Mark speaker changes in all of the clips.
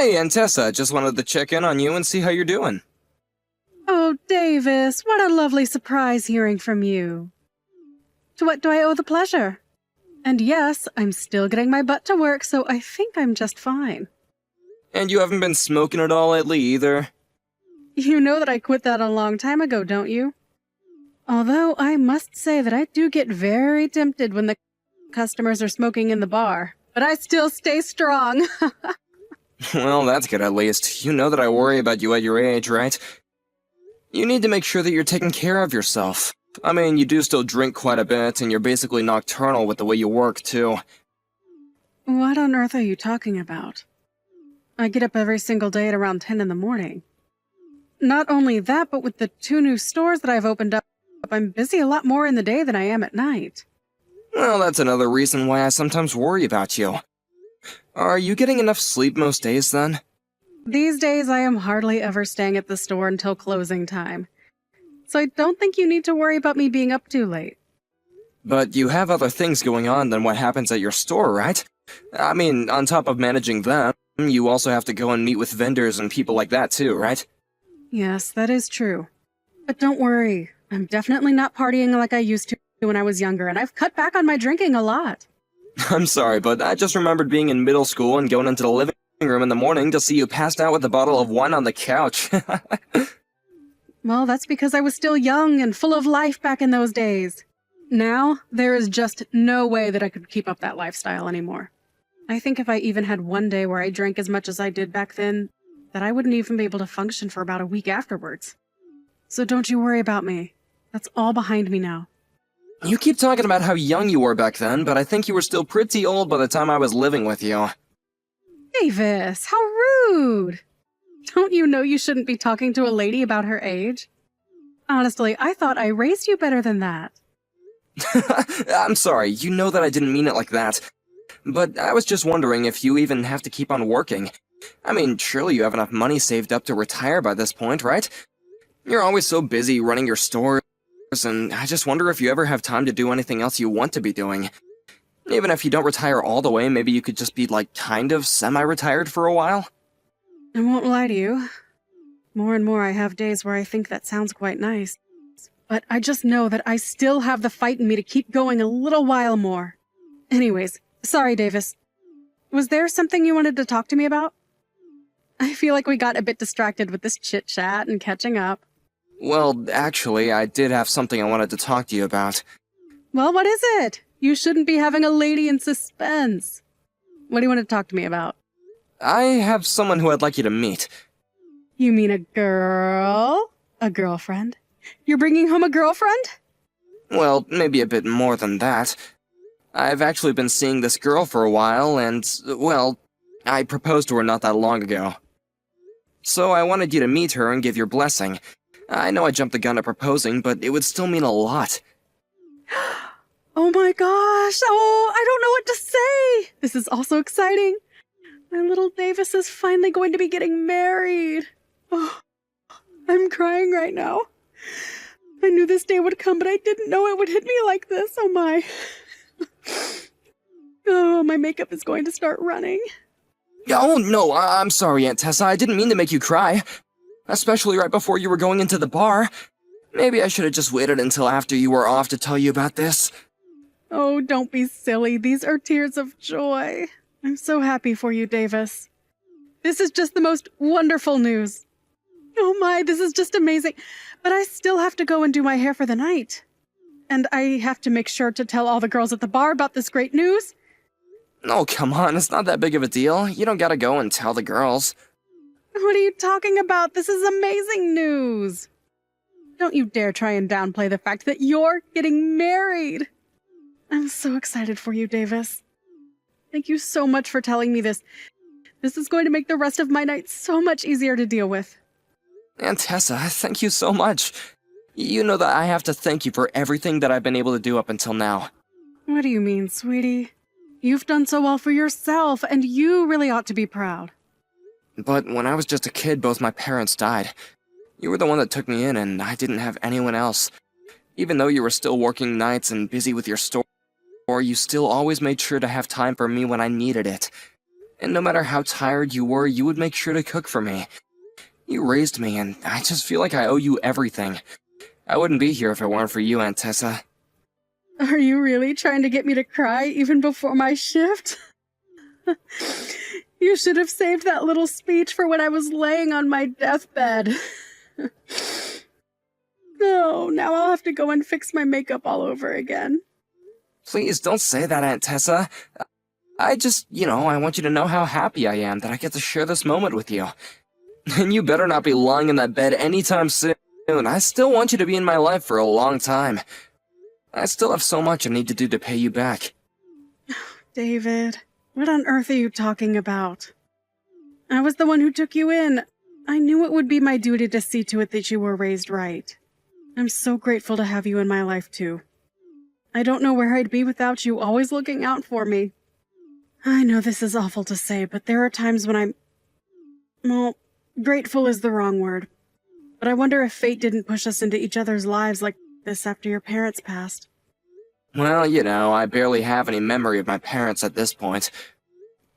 Speaker 1: Hey, Antessa, just wanted to check in on you and see how you're doing.
Speaker 2: Oh, Davis, what a lovely surprise hearing from you. To what do I owe the pleasure? And yes, I'm still getting my butt to work, so I think I'm just fine.
Speaker 1: And you haven't been smoking at all lately either?
Speaker 2: You know that I quit that a long time ago, don't you? Although I must say that I do get very tempted when the customers are smoking in the bar. But I still stay strong.
Speaker 1: Well, that's good at least. You know that I worry about you at your age, right? You need to make sure that you're taking care of yourself. I mean, you do still drink quite a bit, and you're basically nocturnal with the way you work, too.
Speaker 2: What on earth are you talking about? I get up every single day at around 10 in the morning. Not only that, but with the 2 new stores that I've opened up, I'm busy a lot more in the day than I am at night.
Speaker 1: Well, that's another reason why I sometimes worry about you. Are you getting enough sleep most days, then?
Speaker 2: These days, I am hardly ever staying at the store until closing time. So I don't think you need to worry about me being up too late.
Speaker 1: But you have other things going on than what happens at your store, right? I mean, on top of managing them, you also have to go and meet with vendors and people like that too, right?
Speaker 2: Yes, that is true. But don't worry, I'm definitely not partying like I used to when I was younger, and I've cut back on my drinking a lot.
Speaker 1: I'm sorry, but I just remembered being in middle school and going into the living room in the morning to see you passed out with a bottle of wine on the couch.
Speaker 2: Well, that's because I was still young and full of life back in those days. Now, there is just no way that I could keep up that lifestyle anymore. I think if I even had one day where I drank as much as I did back then, that I wouldn't even be able to function for about a week afterwards. So don't you worry about me. That's all behind me now.
Speaker 1: You keep talking about how young you were back then, but I think you were still pretty old by the time I was living with you.
Speaker 2: Davis, how rude! Don't you know you shouldn't be talking to a lady about her age? Honestly, I thought I raised you better than that.
Speaker 1: I'm sorry, you know that I didn't mean it like that. But I was just wondering if you even have to keep on working. I mean, surely you have enough money saved up to retire by this point, right? You're always so busy running your stores, and I just wonder if you ever have time to do anything else you want to be doing. Even if you don't retire all the way, maybe you could just be, like, kind of semi-retired for a while?
Speaker 2: I won't lie to you. More and more I have days where I think that sounds quite nice. But I just know that I still have the fight in me to keep going a little while more. Anyways, sorry, Davis. Was there something you wanted to talk to me about? I feel like we got a bit distracted with this chit-chat and catching up.
Speaker 1: Well, actually, I did have something I wanted to talk to you about.
Speaker 2: Well, what is it? You shouldn't be having a lady in suspense. What do you want to talk to me about?
Speaker 1: I have someone who I'd like you to meet.
Speaker 2: You mean a girl? A girlfriend? You're bringing home a girlfriend?
Speaker 1: Well, maybe a bit more than that. I've actually been seeing this girl for a while, and, well, I proposed to her not that long ago. So I wanted you to meet her and give your blessing. I know I jumped the gun at proposing, but it would still mean a lot.
Speaker 2: Oh my gosh! Oh, I don't know what to say! This is also exciting. My little Davis is finally going to be getting married. Oh, I'm crying right now. I knew this day would come, but I didn't know it would hit me like this. Oh my. Oh, my makeup is going to start running.
Speaker 1: Oh, no, I'm sorry, Aunt Tessa. I didn't mean to make you cry. Especially right before you were going into the bar. Maybe I should have just waited until after you were off to tell you about this.
Speaker 2: Oh, don't be silly. These are tears of joy. I'm so happy for you, Davis. This is just the most wonderful news. Oh my, this is just amazing. But I still have to go and do my hair for the night. And I have to make sure to tell all the girls at the bar about this great news.
Speaker 1: Oh, come on, it's not that big of a deal. You don't gotta go and tell the girls.
Speaker 2: What are you talking about? This is amazing news. Don't you dare try and downplay the fact that you're getting married. I'm so excited for you, Davis. Thank you so much for telling me this. This is going to make the rest of my night so much easier to deal with.
Speaker 1: Aunt Tessa, thank you so much. You know that I have to thank you for everything that I've been able to do up until now.
Speaker 2: What do you mean, sweetie? You've done so well for yourself, and you really ought to be proud.
Speaker 1: But when I was just a kid, both my parents died. You were the one that took me in, and I didn't have anyone else. Even though you were still working nights and busy with your store, you still always made sure to have time for me when I needed it. And no matter how tired you were, you would make sure to cook for me. You raised me, and I just feel like I owe you everything. I wouldn't be here if it weren't for you, Aunt Tessa.
Speaker 2: Are you really trying to get me to cry even before my shift? You should have saved that little speech for when I was laying on my deathbed. No, now I'll have to go and fix my makeup all over again.
Speaker 1: Please don't say that, Aunt Tessa. I want you to know how happy I am that I get to share this moment with you. And you better not be lying in that bed anytime soon. I still want you to be in my life for a long time. I still have so much I need to do to pay you back.
Speaker 2: David, what on earth are you talking about? I was the one who took you in. I knew it would be my duty to see to it that you were raised right. I'm so grateful to have you in my life, too. I don't know where I'd be without you always looking out for me. I know this is awful to say, but there are times when well, grateful is the wrong word. But I wonder if fate didn't push us into each other's lives like this after your parents passed.
Speaker 1: Well, I barely have any memory of my parents at this point.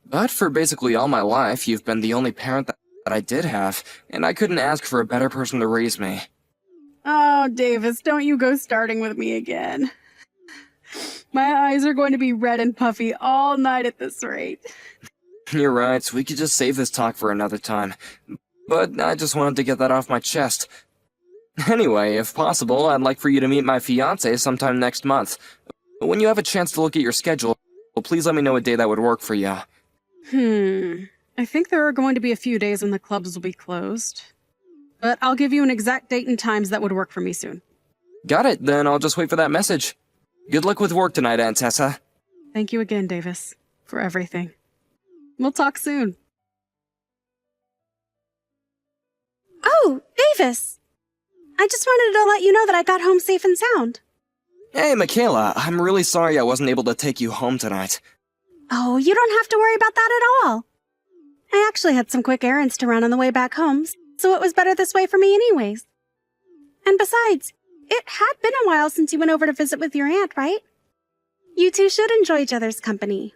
Speaker 1: But for basically all my life, you've been the only parent that I did have, and I couldn't ask for a better person to raise me.
Speaker 2: Oh, Davis, don't you go starting with me again. My eyes are going to be red and puffy all night at this rate.
Speaker 1: You're right, we could just save this talk for another time. But I just wanted to get that off my chest. Anyway, if possible, I'd like for you to meet my fiancé sometime next month. When you have a chance to look at your schedule, please let me know a day that would work for you.
Speaker 2: I think there are going to be a few days when the clubs will be closed. But I'll give you an exact date and times that would work for me soon.
Speaker 1: Got it, then I'll just wait for that message. Good luck with work tonight, Aunt Tessa.
Speaker 2: Thank you again, Davis, for everything. We'll talk soon.
Speaker 3: Oh, Davis! I just wanted to let you know that I got home safe and sound.
Speaker 1: Hey, Michaela, I'm really sorry I wasn't able to take you home tonight.
Speaker 3: Oh, you don't have to worry about that at all. I actually had some quick errands to run on the way back home, so it was better this way for me anyways. And besides, it had been a while since you went over to visit with your aunt, right? You two should enjoy each other's company.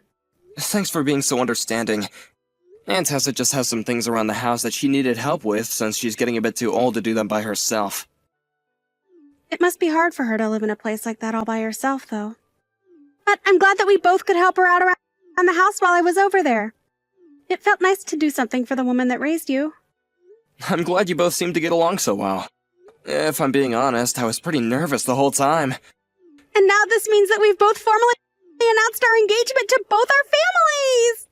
Speaker 1: Thanks for being so understanding. Aunt Tessa just has some things around the house that she needed help with since she's getting a bit too old to do them by herself.
Speaker 3: It must be hard for her to live in a place like that all by herself, though. But I'm glad that we both could help her out around the house while I was over there. It felt nice to do something for the woman that raised you.
Speaker 1: I'm glad you both seem to get along so well. If I'm being honest, I was pretty nervous the whole time.
Speaker 3: And now this means that we've both formally announced our engagement to both our families!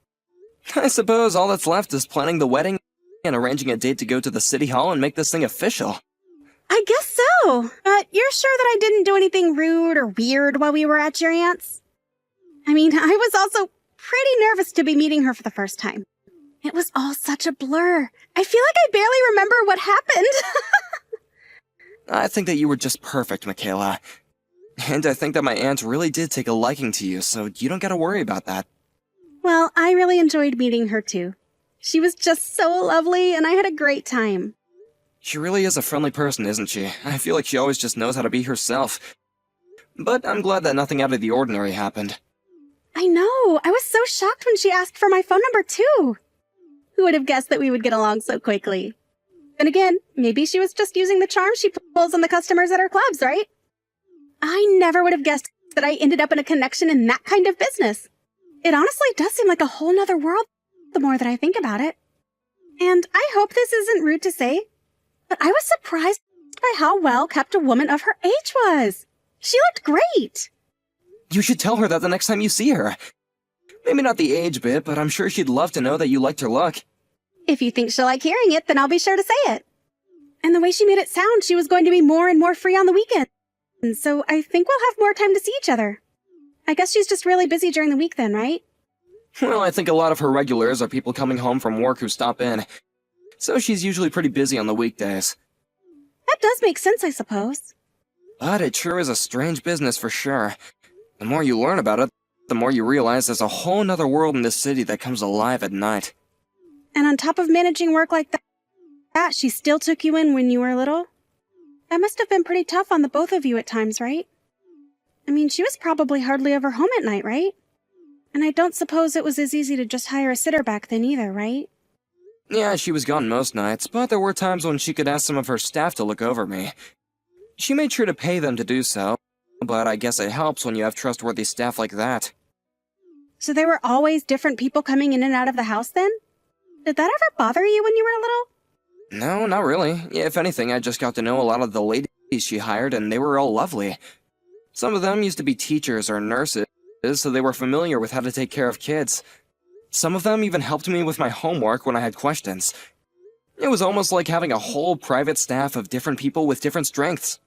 Speaker 1: I suppose all that's left is planning the wedding and arranging a date to go to the city hall and make this thing official.
Speaker 3: I guess so. But you're sure that I didn't do anything rude or weird while we were at your aunt's? I mean, I was also pretty nervous to be meeting her for the first time. It was all such a blur. I feel like I barely remember what happened.
Speaker 1: I think that you were just perfect, Michaela. And I think that my aunt really did take a liking to you, so you don't gotta worry about that.
Speaker 3: Well, I really enjoyed meeting her too. She was just so lovely, and I had a great time.
Speaker 1: She really is a friendly person, isn't she? I feel like she always just knows how to be herself. But I'm glad that nothing out of the ordinary happened.
Speaker 3: I know. I was so shocked when she asked for my phone number too. Who would have guessed that we would get along so quickly? Then again, maybe she was just using the charm she pulls on the customers at her clubs, right? I never would have guessed that I ended up in a connection in that kind of business. It honestly does seem like a whole nother world the more that I think about it. And I hope this isn't rude to say, but I was surprised by how well kept a woman of her age was. She looked great.
Speaker 1: You should tell her that the next time you see her. Maybe not the age bit, but I'm sure she'd love to know that you liked her look.
Speaker 3: If you think she'll like hearing it, then I'll be sure to say it. And the way she made it sound, she was going to be more and more free on the weekend. And so I think we'll have more time to see each other. I guess she's just really busy during the week then, right?
Speaker 1: Well, I think a lot of her regulars are people coming home from work who stop in. So she's usually pretty busy on the weekdays.
Speaker 3: That does make sense, I suppose.
Speaker 1: But it sure is a strange business for sure. The more you learn about it, the more you realize there's a whole nother world in this city that comes alive at night.
Speaker 3: And on top of managing work like that, she still took you in when you were little? That must have been pretty tough on the both of you at times, right? I mean, she was probably hardly ever home at night, right? And I don't suppose it was as easy to just hire a sitter back then either, right?
Speaker 1: Yeah, she was gone most nights, but there were times when she could ask some of her staff to look over me. She made sure to pay them to do so, but I guess it helps when you have trustworthy staff like that.
Speaker 3: So there were always different people coming in and out of the house then? Did that ever bother you when you were little?
Speaker 1: No, not really. If anything, I just got to know a lot of the ladies she hired, and they were all lovely. Some of them used to be teachers or nurses, so they were familiar with how to take care of kids. Some of them even helped me with my homework when I had questions. It was almost like having a whole private staff of different people with different strengths.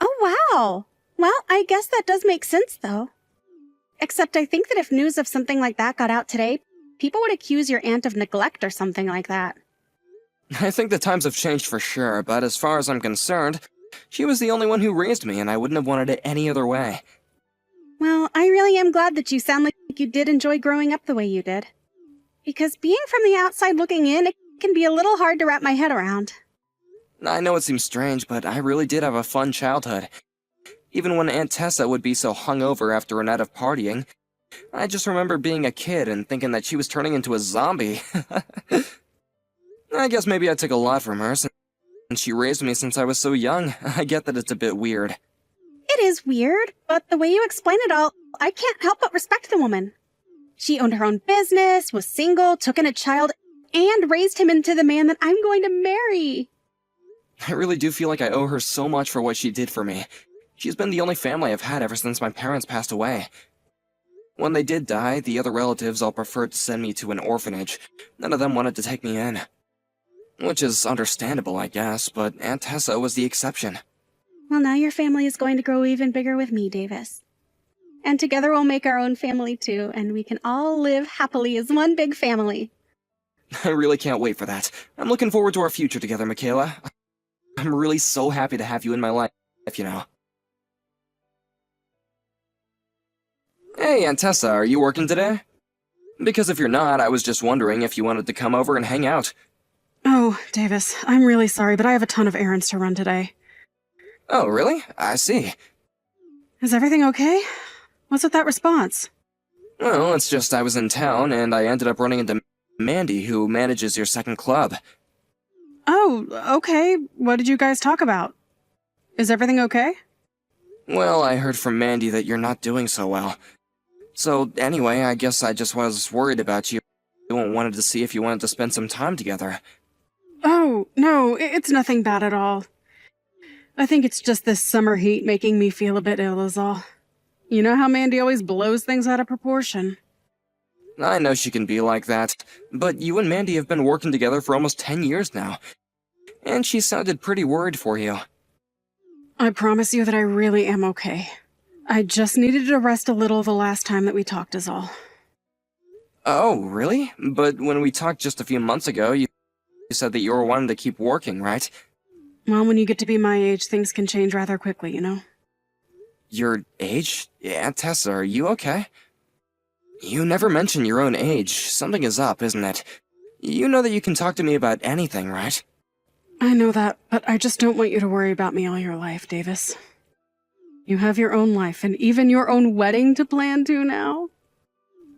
Speaker 3: Oh, wow. Well, I guess that does make sense, though. Except I think that if news of something like that got out today, people would accuse your aunt of neglect or something like that.
Speaker 1: I think the times have changed for sure, but as far as I'm concerned, she was the only one who raised me, and I wouldn't have wanted it any other way.
Speaker 3: Well, I really am glad that you sound like you did enjoy growing up the way you did. Because being from the outside looking in, it can be a little hard to wrap my head around.
Speaker 1: I know it seems strange, but I really did have a fun childhood. Even when Aunt Tessa would be so hungover after a night of partying, I just remember being a kid and thinking that she was turning into a zombie. I guess maybe I took a lot from her, since she raised me since I was so young. I get that it's a bit weird.
Speaker 3: It is weird, but the way you explain it all, I can't help but respect the woman. She owned her own business, was single, took in a child, and raised him into the man that I'm going to marry.
Speaker 1: I really do feel like I owe her so much for what she did for me. She's been the only family I've had ever since my parents passed away. When they did die, the other relatives all preferred to send me to an orphanage. None of them wanted to take me in. Which is understandable, I guess, but Aunt Tessa was the exception.
Speaker 3: Well, now your family is going to grow even bigger with me, Davis. And together we'll make our own family too, and we can all live happily as one big family.
Speaker 1: I really can't wait for that. I'm looking forward to our future together, Michaela. I'm really so happy to have you in my life, you know. Hey, Aunt Tessa, are you working today? Because if you're not, I was just wondering if you wanted to come over and hang out.
Speaker 2: Oh, Davis, I'm really sorry, but I have a ton of errands to run today.
Speaker 1: Oh, really? I see.
Speaker 2: Is everything okay? What's with that response?
Speaker 1: Well, it's just I was in town, and I ended up running into Mandy, who manages your second club.
Speaker 2: Oh, okay. What did you guys talk about? Is everything okay?
Speaker 1: Well, I heard from Mandy that you're not doing so well. So, anyway, I guess I just was worried about you and wanted to see if you wanted to spend some time together.
Speaker 2: Oh, no, it's nothing bad at all. I think it's just this summer heat making me feel a bit ill is all. You know how Mandy always blows things out of proportion.
Speaker 1: I know she can be like that, but you and Mandy have been working together for almost 10 years now. And she sounded pretty worried for you.
Speaker 2: I promise you that I really am okay. I just needed to rest a little the last time that we talked is all.
Speaker 1: Oh, really? But when we talked just a few months ago, you said that you were wanting to keep working, right?
Speaker 2: Well, when you get to be my age, things can change rather quickly, you know?
Speaker 1: Your age? Aunt Tessa, are you okay? You never mention your own age. Something is up, isn't it? You know that you can talk to me about anything, right?
Speaker 2: I know that, but I just don't want you to worry about me all your life, Davis. You have your own life, and even your own wedding to plan to now.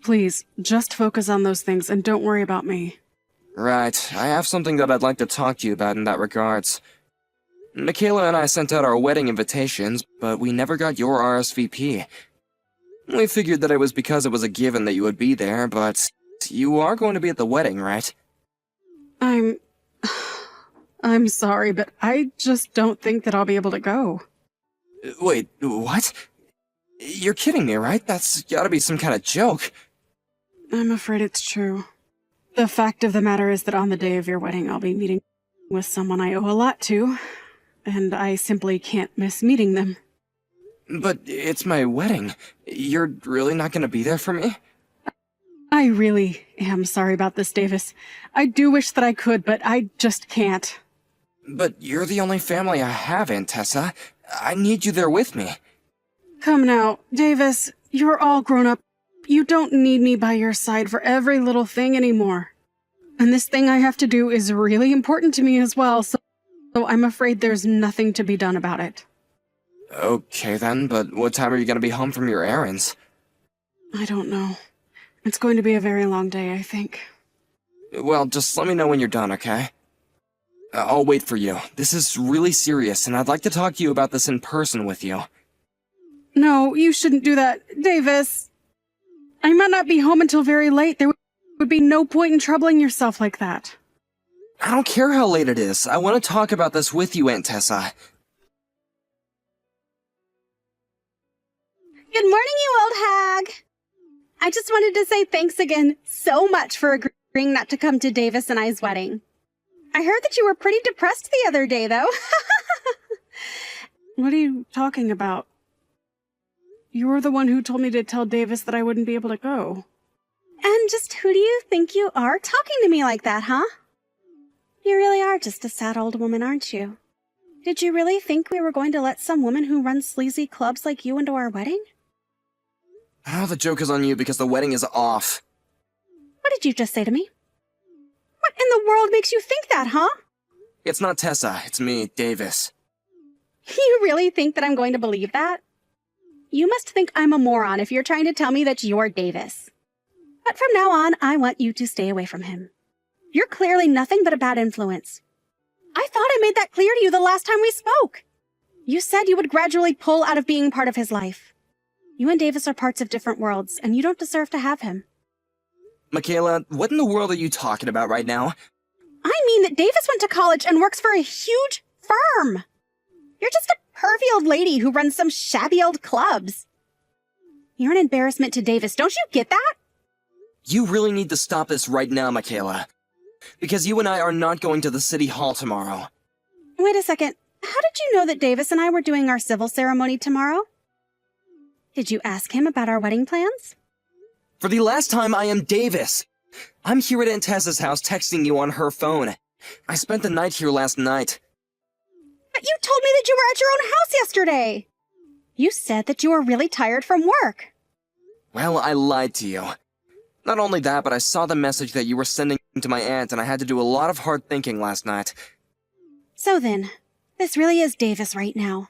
Speaker 2: Please, just focus on those things and don't worry about me.
Speaker 1: Right, I have something that I'd like to talk to you about in that regards. Michaela and I sent out our wedding invitations, but we never got your RSVP. We figured that it was because it was a given that you would be there, but you are going to be at the wedding, right?
Speaker 2: I'm sorry, but I just don't think that I'll be able to go.
Speaker 1: Wait, what? You're kidding me, right? That's gotta be some kind of joke.
Speaker 2: I'm afraid it's true. The fact of the matter is that on the day of your wedding, I'll be meeting with someone I owe a lot to, and I simply can't miss meeting them.
Speaker 1: But it's my wedding. You're really not gonna be there for me?
Speaker 2: I really am sorry about this, Davis. I do wish that I could, but I just can't.
Speaker 1: But you're the only family I have, Aunt Tessa. I need you there with me.
Speaker 2: Come now, Davis, you're all grown up. You don't need me by your side for every little thing anymore. And this thing I have to do is really important to me as well, so I'm afraid there's nothing to be done about it.
Speaker 1: Okay then, but what time are you gonna be home from your errands?
Speaker 2: I don't know. It's going to be a very long day, I think.
Speaker 1: Well, just let me know when you're done, okay? I'll wait for you. This is really serious, and I'd like to talk to you about this in person with you.
Speaker 2: No, you shouldn't do that, Davis. I might not be home until very late. There would be no point in troubling yourself like that.
Speaker 1: I don't care how late it is. I want to talk about this with you, Aunt Tessa.
Speaker 3: Good morning, you old hag. I just wanted to say thanks again so much for agreeing not to come to Davis and I's wedding. I heard that you were pretty depressed the other day, though.
Speaker 2: What are you talking about? You were the one who told me to tell Davis that I wouldn't be able to go.
Speaker 3: And just who do you think you are talking to me like that, huh? You really are just a sad old woman, aren't you? Did you really think we were going to let some woman who runs sleazy clubs like you into our wedding?
Speaker 1: Oh, the joke is on you because the wedding is off.
Speaker 3: What did you just say to me? What in the world makes you think that, huh?
Speaker 1: It's not Tessa, it's me, Davis.
Speaker 3: You really think that I'm going to believe that? You must think I'm a moron if you're trying to tell me that you're Davis. But from now on, I want you to stay away from him. You're clearly nothing but a bad influence. I thought I made that clear to you the last time we spoke. You said you would gradually pull out of being part of his life. You and Davis are parts of different worlds, and you don't deserve to have him.
Speaker 1: Michaela, what in the world are you talking about right now?
Speaker 3: I mean that Davis went to college and works for a huge firm. You're just a pervy old lady who runs some shabby old clubs. You're an embarrassment to Davis, don't you get that?
Speaker 1: You really need to stop this right now, Michaela. Because you and I are not going to the city hall tomorrow.
Speaker 3: Wait a second. How did you know that Davis and I were doing our civil ceremony tomorrow? Did you ask him about our wedding plans?
Speaker 1: For the last time, I am Davis. I'm here at Aunt Tessa's house texting you on her phone. I spent the night here last night.
Speaker 3: But you told me that you were at your own house yesterday. You said that you were really tired from work.
Speaker 1: Well, I lied to you. Not only that, but I saw the message that you were sending to my aunt, and I had to do a lot of hard thinking last night.
Speaker 3: So then, this really is Davis right now.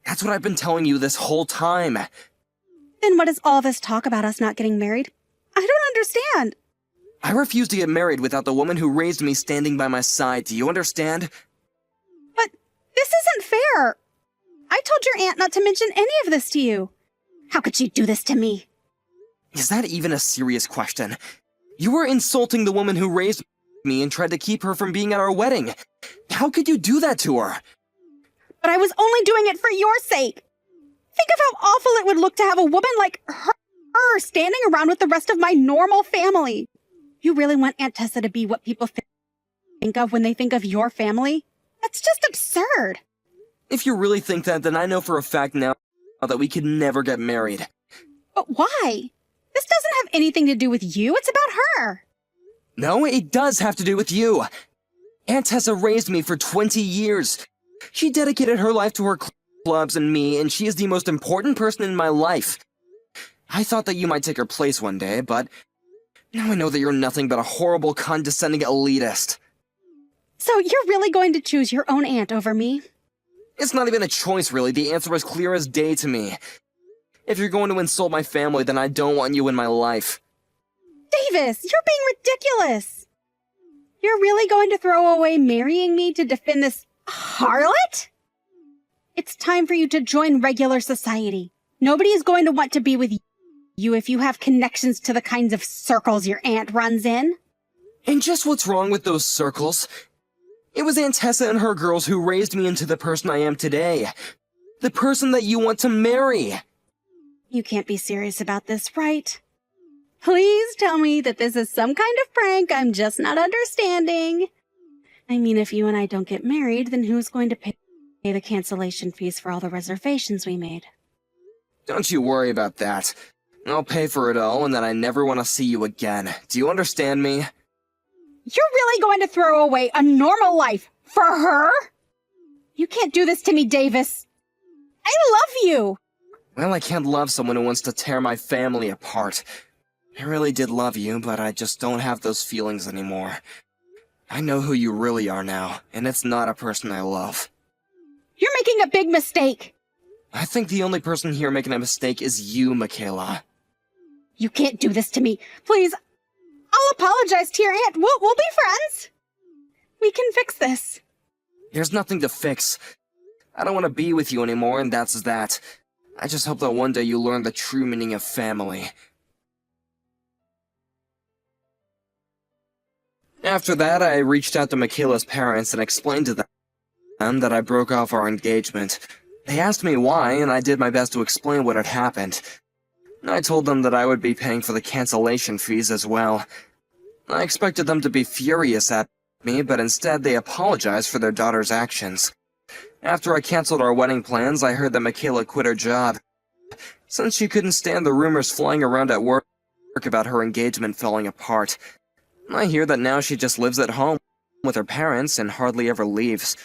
Speaker 1: That's what I've been telling you this whole time.
Speaker 3: Then what is all this talk about us not getting married? I don't understand.
Speaker 1: I refuse to get married without the woman who raised me standing by my side. Do you understand?
Speaker 3: But this isn't fair. I told your aunt not to mention any of this to you. How could she do this to me?
Speaker 1: Is that even a serious question? You were insulting the woman who raised me and tried to keep her from being at our wedding. How could you do that to her?
Speaker 3: But I was only doing it for your sake. Think of how awful it would look to have a woman like her standing around with the rest of my normal family. You really want Aunt Tessa to be what people think of when they think of your family? That's just absurd.
Speaker 1: If you really think that, then I know for a fact now that we could never get married.
Speaker 3: But why? This doesn't have anything to do with you. It's about her.
Speaker 1: No, it does have to do with you. Aunt Tessa raised me for 20 years. She dedicated her life to her clubs and me, and she is the most important person in my life. I thought that you might take her place one day, but now I know that you're nothing but a horrible, condescending elitist.
Speaker 3: So you're really going to choose your own aunt over me?
Speaker 1: It's not even a choice, really. The answer was clear as day to me. If you're going to insult my family, then I don't want you in my life.
Speaker 3: Davis, you're being ridiculous. You're really going to throw away marrying me to defend this harlot? It's time for you to join regular society. Nobody is going to want to be with you if you have connections to the kinds of circles your aunt runs in.
Speaker 1: And just what's wrong with those circles? It was Aunt Tessa and her girls who raised me into the person I am today. The person that you want to marry.
Speaker 3: You can't be serious about this, right? Please tell me that this is some kind of prank I'm just not understanding. I mean, if you and I don't get married, then who's going to pay the cancellation fees for all the reservations we made?
Speaker 1: Don't you worry about that. I'll pay for it all, and then I never want to see you again. Do you understand me?
Speaker 3: You're really going to throw away a normal life for her? You can't do this to me, Davis. I love you.
Speaker 1: Well, I can't love someone who wants to tear my family apart. I really did love you, but I just don't have those feelings anymore. I know who you really are now, and it's not a person I love.
Speaker 3: You're making a big mistake.
Speaker 1: I think the only person here making a mistake is you, Michaela.
Speaker 3: You can't do this to me. Please, I'll apologize to your aunt. We'll be friends. We can fix this.
Speaker 1: There's nothing to fix. I don't want to be with you anymore, and that's that. I just hope that one day you learn the true meaning of family. After that, I reached out to Michaela's parents and explained to them that I broke off our engagement. They asked me why, and I did my best to explain what had happened. I told them that I would be paying for the cancellation fees as well. I expected them to be furious at me, but instead they apologized for their daughter's actions. After I canceled our wedding plans, I heard that Michaela quit her job, since she couldn't stand the rumors flying around at work about her engagement falling apart. I hear that now she just lives at home with her parents and hardly ever leaves.